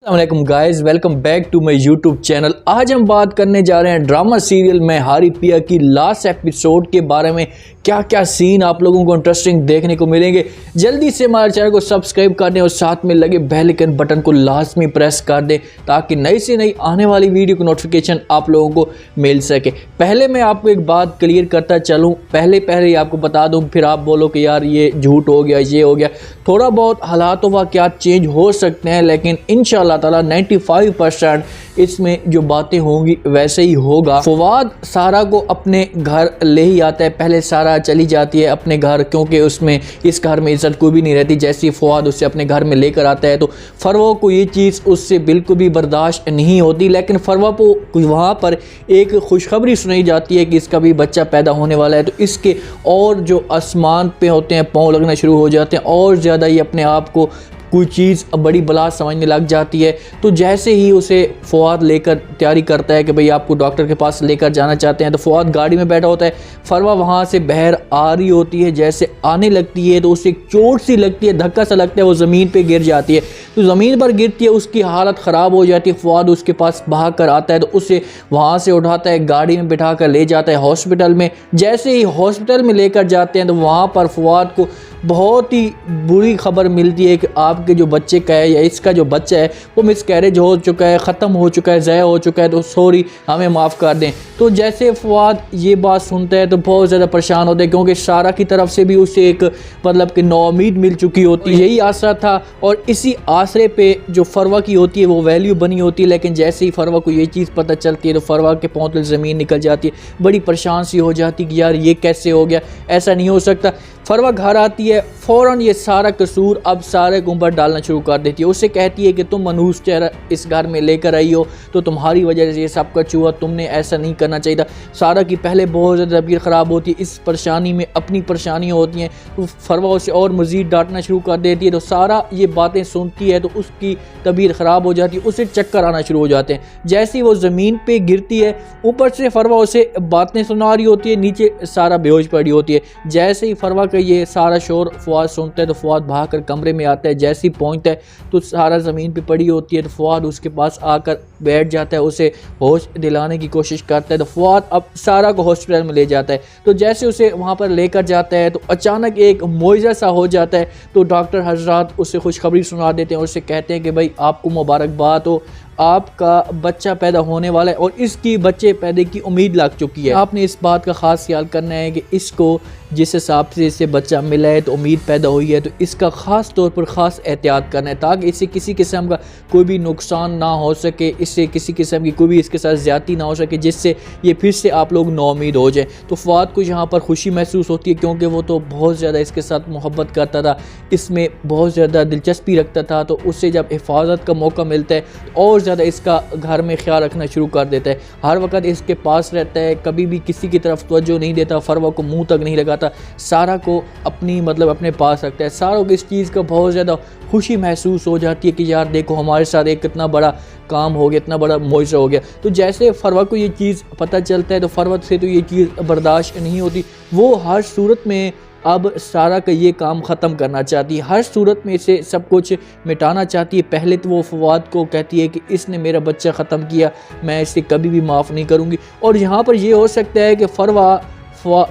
अस्सलामुअलैकुम guys, welcome back to my YouTube channel. आज हम बात करने जा रहे हैं ड्रामा सीरियल में हारी पिया की लास्ट एपिसोड के बारे में। क्या क्या सीन आप लोगों को इंटरेस्टिंग देखने को मिलेंगे। जल्दी से हमारे चैनल को सब्सक्राइब कर दें और साथ में लगे बेल आइकन बटन को लाजमी प्रेस कर दें ताकि नई से नई आने वाली वीडियो की नोटिफिकेशन आप लोगों को मिल सके। पहले मैं आपको एक बात क्लियर करता चलूँ, पहले आपको बता दूँ, फिर आप बोलो कि यार ये झूठ हो गया, ये हो गया। थोड़ा बहुत हालात व क्या चेंज हो सकते हैं, लेकिन इंशाअल्लाह ताला 95% इसमें जो बातें होंगी वैसे ही होगा। फवाद सारा को अपने घर ले ही आता है। पहले सारा चली जाती है अपने घर, क्योंकि उसमें इस घर में इज्जत कोई भी नहीं रहती। जैसे ही फवाद उससे अपने घर में लेकर आता है तो फरवा को ये चीज़ उससे बिल्कुल भी बर्दाश्त नहीं होती। लेकिन फरवा को वहाँ पर एक खुशखबरी सुनाई जाती है कि इसका भी बच्चा पैदा होने वाला है। तो इसके और जो आसमान पे होते हैं पाँव लगना शुरू हो जाते हैं और ज़्यादा ही अपने आप को कोई चीज़ बड़ी बला समझने लग जाती है। तो जैसे ही उसे फवाद लेकर तैयारी करता है कि भाई आपको डॉक्टर के पास लेकर जाना चाहते हैं, तो फवाद गाड़ी में बैठा होता है। फरवा वहाँ से बहर आ रही होती है, जैसे आने लगती है तो उसे चोट सी लगती है, धक्का सा लगता है, वो ज़मीन पे गिर जाती है। तो ज़मीन पर गिरती है, उसकी हालत ख़राब हो जाती है। फवाद उसके पास भाग कर आता है तो उसे वहाँ से उठाता है, गाड़ी में बिठा कर ले जाता है हॉस्पिटल में। जैसे ही हॉस्पिटल में लेकर जाते हैं तो वहाँ पर फवाद को बहुत ही बुरी खबर मिलती है कि आपके जो बच्चे का है या इसका जो बच्चा है वो मिसकैरेज हो चुका है, ख़त्म हो चुका है, ज़ाया हो चुका है, तो सॉरी हमें माफ़ कर दें। तो जैसे फवाद ये बात सुनता है तो बहुत ज़्यादा परेशान होता है, क्योंकि सारा की तरफ से भी उसे एक मतलब कि नौमीद मिल चुकी होती है। यही आसरा था और इसी आसरे पे जो फरवा की होती है वो वैल्यू बनी होती है। लेकिन जैसे ही फरवा को ये चीज़ पता चलती है तो फरवा के पाँव तले ज़मीन निकल जाती है, बड़ी परेशान सी हो जाती है कि यार ये कैसे हो गया, ऐसा नहीं हो सकता। फरवा घर आती है, फ़ौरन ये सारा कसूर अब सारे के ऊपर डालना शुरू कर देती है। उससे कहती है कि तुम मनहूस चेहरा इस घर में लेकर आई हो तो तुम्हारी वजह से ये सब कुछ हुआ, तुमने ऐसा नहीं करना चाहिए था। सारा की पहले बहुत ज़्यादा तबीयत ख़राब होती है, इस परेशानी में अपनी परेशानियाँ होती हैं तो फरवा उसे और मज़ीद डांटना शुरू कर देती है। तो सारा ये बातें सुनती है तो उसकी तबीयत ख़राब हो जाती है, उसे चक्कर आना शुरू हो जाते हैं। जैसे ही वो ज़मीन पर गिरती है, ऊपर से फरवा उसे बातें सुना रही होती है, नीचे सारा बेहोश पड़ी होती है। जैसे ही फरवा ये सारा शोर फवाद सुनता है तो फवाद भाग कर कमरे में आता है। जैसे ही पहुंचता है तो सारा ज़मीन पे पड़ी होती है, तो फवाद उसके पास आकर बैठ जाता है, उसे होश दिलाने की कोशिश करता है। तो फवाद अब सारा को हॉस्पिटल में ले जाता है। तो जैसे उसे वहाँ पर लेकर जाता है तो अचानक एक मोइज़ा सा हो जाता है। तो डॉक्टर हजरात उसे खुशखबरी सुना देते हैं और उससे कहते हैं कि भाई आपको मुबारकबाद हो, आपका बच्चा पैदा होने वाला है और इसकी बच्चे पैदा की उम्मीद लग चुकी है। आपने इस बात का ख़ास ख्याल करना है कि इसको जिस हिसाब से इससे बच्चा मिला है तो उम्मीद पैदा हुई है, तो इसका ख़ास तौर पर ख़ास एहतियात करना है ताकि इससे किसी किस्म का कोई भी नुकसान ना हो सके, इससे किसी किस्म की कोई भी इसके साथ ज़्यादती ना हो सके जिससे ये फिर से आप लोग नाउमीद हो जाए। तो फवाद को यहाँ पर खुशी महसूस होती है, क्योंकि वो तो बहुत ज़्यादा इसके साथ मोहब्बत करता था, इसमें बहुत ज़्यादा दिलचस्पी रखता था। तो उससे जब हिफाजत का मौका मिलता है तो और ज़्यादा इसका घर में ख्याल रखना शुरू कर देता है, हर वक्त इसके पास रहता है, कभी भी किसी की तरफ तवज्जो नहीं देता, फरवा को मुंह तक नहीं लगाता, सारा को अपनी मतलब अपने पास रखता है। सारा को इस चीज़ का बहुत ज़्यादा खुशी महसूस हो जाती है कि यार देखो हमारे साथ एक कितना बड़ा काम हो गया, इतना बड़ा मोइज़ा हो गया। तो जैसे फरवा को ये चीज़ पता चलता है तो फरवा से तो ये चीज़ बर्दाश्त नहीं होती, वो हर सूरत में अब सारा का ये काम ख़त्म करना चाहती है, हर सूरत में इसे सब कुछ मिटाना चाहती है। पहले तो वो फवाद को कहती है कि इसने मेरा बच्चा ख़त्म किया, मैं इसे कभी भी माफ़ नहीं करूँगी। और यहाँ पर ये हो सकता है कि फरवा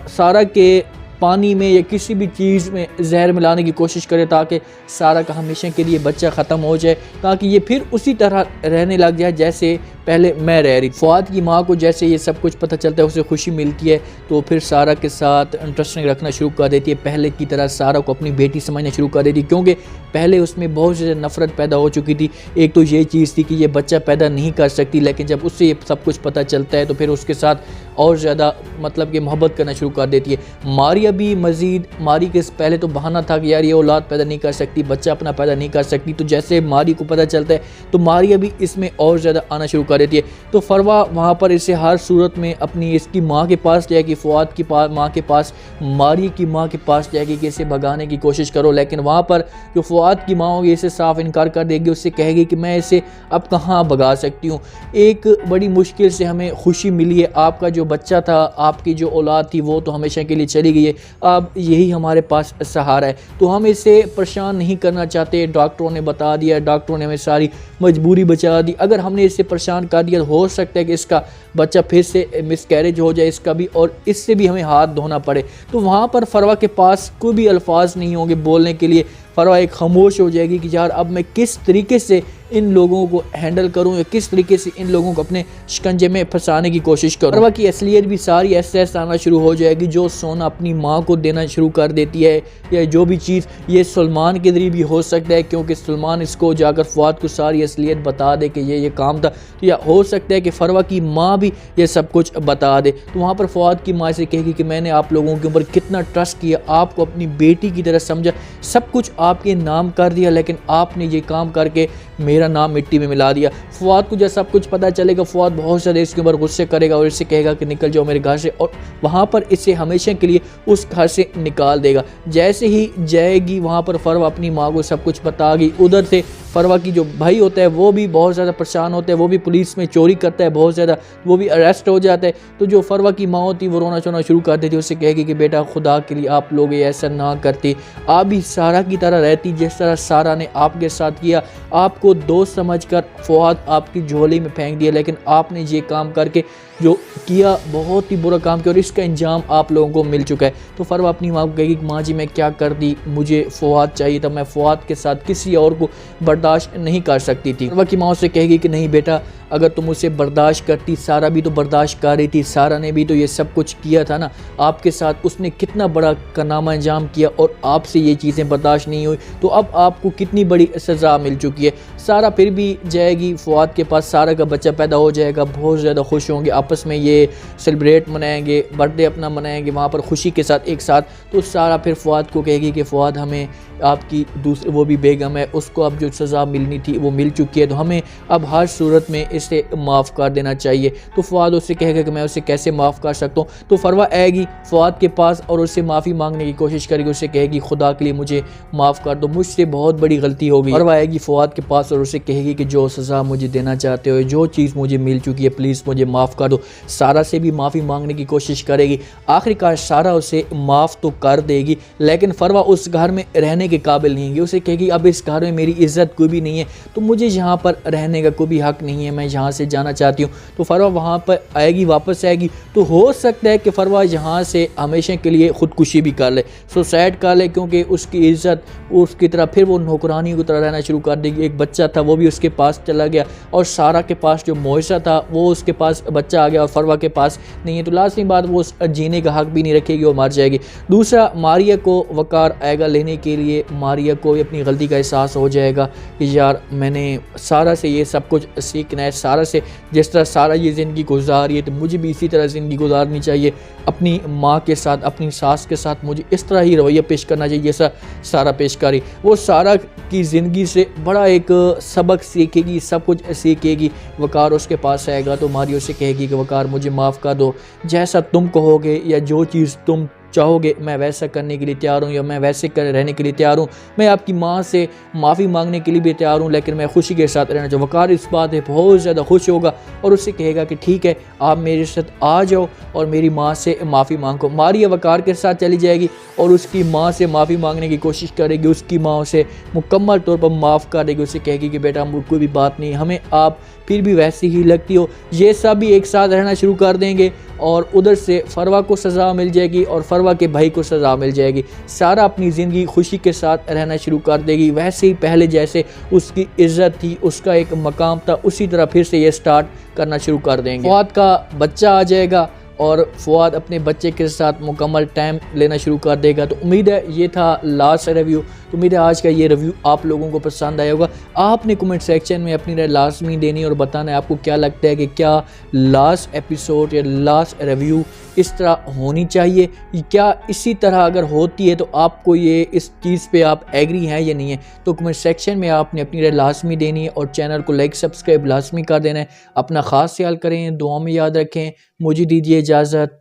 सारा के पानी में या किसी भी चीज़ में जहर मिलाने की कोशिश करे ताकि सारा का हमेशा के लिए बच्चा ख़त्म हो जाए, ताकि ये फिर उसी तरह रहने लग जाए जैसे पहले मैं रह रही। फवाद की माँ को जैसे ये सब कुछ पता चलता है उसे खुशी मिलती है, तो फिर सारा के साथ इंटरेस्टिंग रखना शुरू कर देती है। पहले की तरह सारा को अपनी बेटी समझना शुरू कर देती है, क्योंकि पहले उसमें बहुत ज़्यादा नफ़रत पैदा हो चुकी थी। एक तो ये चीज़ थी कि ये बच्चा पैदा नहीं कर सकती, लेकिन जब उससे ये सब कुछ पता चलता है तो फिर उसके साथ और ज़्यादा मतलब कि मोहब्बत करना शुरू कर देती है। मारिया भी मज़ीद, मारी के पहले तो बहाना था कि यार ये औलाद पैदा नहीं कर सकती, बच्चा अपना पैदा नहीं कर सकती। तो जैसे मारी को पता चलता है तो मारिया भी इसमें और ज़्यादा आना शुरू कर देती है। तो फरवा वहाँ पर इसे हर सूरत में अपनी इसकी माँ के पास जाएगी, फवाद की माँ के पास, मारिया की माँ के पास जाएगी कि इसे भगाने की कोशिश करो। लेकिन वहाँ पर जो फवाद की माँ होगी इसे साफ इनकार कर देगी, उससे कहेगी कि मैं इसे अब कहाँ भगा सकती हूँ, एक बड़ी मुश्किल से हमें खुशी मिली है, आपका जो बच्चा था, आपकी जो औलाद थी वो तो हमेशा के लिए चली गई है, अब यही हमारे पास सहारा है। तो हम इसे परेशान नहीं करना चाहते। डॉक्टरों ने बता दिया, डॉक्टरों ने हमें सारी मजबूरी बचा दी। अगर हमने इसे परेशान कर दिया तो हो सकता है कि इसका बच्चा फिर से मिसकैरेज हो जाए इसका भी, और इससे भी हमें हाथ धोना पड़े। तो वहाँ पर फरवा के पास कोई भी अल्फाज नहीं होंगे बोलने के लिए। फरवा एक खामोश हो जाएगी कि यार अब मैं किस तरीके से इन लोगों को हैंडल करूं या किस तरीके से इन लोगों को अपने शिकंजे में फंसाने की कोशिश करूं। फरवा की असलियत भी सारी ऐसे आना शुरू हो जाएगी। जो सोना अपनी माँ को देना शुरू कर देती है या जो भी चीज़, ये सलमान के जरिए भी हो सकता है, क्योंकि सलमान इसको जाकर फवाद को सारी असलियत बता दे कि ये काम था। तो या हो सकता है कि फरवा की माँ भी ये सब कुछ बता दे। तो वहाँ पर फवाद की माँ से कहेगी कि मैंने आप लोगों के ऊपर कितना ट्रस्ट किया, आपको अपनी बेटी की तरह समझा, सब कुछ आपके नाम कर दिया, लेकिन आपने ये काम करके मेरा नाम मिट्टी में मिला दिया। फवाद को जब सब कुछ पता चलेगा, फवाद बहुत ज़्यादा इसके ऊपर गुस्से करेगा और इससे कहेगा कि निकल जाओ मेरे घर से, और वहाँ पर इसे हमेशा के लिए उस घर से निकाल देगा। जैसे ही जाएगी वहाँ पर फरवा अपनी माँ को सब कुछ बता गई। उधर से फरवा की जो भाई होता है वो भी बहुत ज़्यादा परेशान होता है, वो भी पुलिस में चोरी करता है बहुत ज़्यादा, वो भी अरेस्ट हो जाता है। तो जो फरवा की माँ होती है वो रोना चोना शुरू कर देती है। उससे कहेगी कि बेटा खुदा के लिए आप लोग ऐसा ना करते, आप भी सारा की तरह रहती जिस तरह सारा ने आपके साथ किया। आपको दोस्त समझकर फवाद आपकी झोली में फेंक दिया, लेकिन आपने ये काम करके जो किया बहुत ही बुरा काम किया और इसका अंजाम आप लोगों को मिल चुका है। तो फरवा अपनी माँ को कहेगी कि माँ जी मैं क्या कर दी, मुझे फवाद चाहिए था, मैं फवाद के साथ किसी और को बर्दाश्त नहीं कर सकती थी। फरवा की माँ से कहेगी कि नहीं बेटा, अगर तुम उसे बर्दाश्त करती, सारा भी तो बर्दाश्त कर रही थी, सारा ने भी तो ये सब कुछ किया था ना आपके साथ, उसने कितना बड़ा कारनामा अंजाम किया और आपसे ये चीज़ें बर्दाश्त नहीं हुई, तो अब आपको कितनी बड़ी सज़ा मिल चुकी है। सारा फिर भी जाएगी फवाद के पास, सारा का बच्चा पैदा हो जाएगा, बहुत ज़्यादा खुश होंगे, आपस में ये सेलिब्रेट मनाएंगे, बर्थडे अपना मनाएंगे वहाँ पर खुशी के साथ एक साथ। तो सारा फिर फवाद को कहेगी कि फवाद हमें आपकी दूसरी वो भी बेगम है, उसको अब जो सज़ा मिलनी थी वो मिल चुकी है, तो हमें अब हर सूरत में इसे माफ़ कर देना चाहिए। तो फवाद उससे कहेगा कि मैं उसे कैसे माफ़ कर सकता हूँ। तो फरवा आएगी फवाद के पास और उससे माफ़ी मांगने की कोशिश करेगी। उससे कहेगी खुदा के लिए मुझे माफ़ कर दो, मुझसे बहुत बड़ी गलती हो गई। फरवा आएगी फवाद के पास और उसे कहेगी कि जो सज़ा मुझे देना चाहते हो, जो चीज़ मुझे मिल चुकी है, प्लीज़ मुझे माफ़ कर दो। सारा से भी माफ़ी मांगने की कोशिश करेगी। आखिरकार सारा उसे माफ़ तो कर देगी, लेकिन फरवा उस घर में रहने के काबिल नहीं है। उसे कहेगी अब इस घर में मेरी इज्जत कोई भी नहीं है, तो मुझे यहाँ पर रहने का कोई भी हक नहीं है, मैं यहाँ से जाना चाहती हूँ। तो फरवा वहाँ पर आएगी, वापस आएगी। तो हो सकता है कि फरवा यहाँ से हमेशा के लिए ख़ुदकुशी भी कर ले, सुसाइड कर ले, क्योंकि उसकी इज्जत उसकी तरह फिर वो नौकरानी की तरह रहना शुरू कर देगी। एक बच्चा था वो भी उसके पास चला गया, और सारा के पास जो मुआवजा था वो उसके पास बच्चा आ गया और फरवा के पास नहीं है। तो लाजमी बात वो जीने का हक भी नहीं रखेगी और मर जाएगी। दूसरा, मारिया को वकार आएगा लेने के लिए। मारिया को अपनी गलती का एहसास हो जाएगा कि यार मैंने सारा से ये सब कुछ सीखना है, सारा से जिस तरह सारा ये ज़िंदगी गुजारी है तो मुझे भी इसी तरह ज़िंदगी गुजारनी चाहिए। अपनी माँ के साथ, अपनी सास के साथ मुझे इस तरह ही रवैया पेश करना चाहिए जैसा सारा पेश करी। वो सारा की ज़िंदगी से बड़ा एक सबक सीखेगी, सब कुछ सीखेगी। वकार उसके पास आएगा तो मारिया उसे कहेगी कि वकार मुझे माफ़ कर दो, जैसा तुम कहोगे या जो चीज़ तुम चाहोगे मैं वैसा करने के लिए तैयार हूँ, या मैं वैसे रहने के लिए तैयार हूँ। मैं आपकी माँ से माफ़ी मांगने के लिए भी तैयार हूँ, लेकिन मैं खुशी के साथ रहना चाहूँ। वकार इस बात है बहुत ज़्यादा खुश होगा और उससे कहेगा कि ठीक है, आप मेरे साथ आ जाओ और मेरी माँ से माफ़ी मांगो। मारिया वकार के साथ चली जाएगी और उसकी माँ से माफ़ी मांगने की कोशिश करेगी। उसकी माँ उसे मुकम्मल तौर पर माफ़ कर देगी। उसे कहेगी कि बेटा कोई भी बात नहीं, हमें आप फिर भी वैसी ही लगती हो। ये सब भी एक साथ रहना शुरू कर देंगे और उधर से फरवा को सज़ा मिल जाएगी और फरवा के भाई को सज़ा मिल जाएगी। सारा अपनी ज़िंदगी खुशी के साथ रहना शुरू कर देगी, वैसे ही पहले जैसे उसकी इज़्ज़त थी, उसका एक मकाम था, उसी तरह फिर से ये स्टार्ट करना शुरू कर देंगे। फवाद का बच्चा आ जाएगा और फवाद अपने बच्चे के साथ मुकम्मल टाइम लेना शुरू कर देगा। तो उम्मीद है ये था लास्ट रिव्यू। तो उम्मीद है आज का ये रिव्यू आप लोगों को पसंद आया होगा। आपने कमेंट सेक्शन में अपनी राय लाजमी देनी और बताना है आपको क्या लगता है कि क्या लास्ट एपिसोड या लास्ट रिव्यू इस तरह होनी चाहिए, क्या इसी तरह अगर होती है तो आपको ये इस चीज़ पे आप एग्री हैं या नहीं है। तो कमेंट सेक्शन में आपने अपनी राय लाजमी देनी है और चैनल को लाइक सब्सक्राइब लाजमी कर देना है। अपना ख़ास ख्याल करें, दुआ में याद रखें। मुझे दीजिए इजाज़त।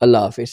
अल्लाह हाफ़िज़।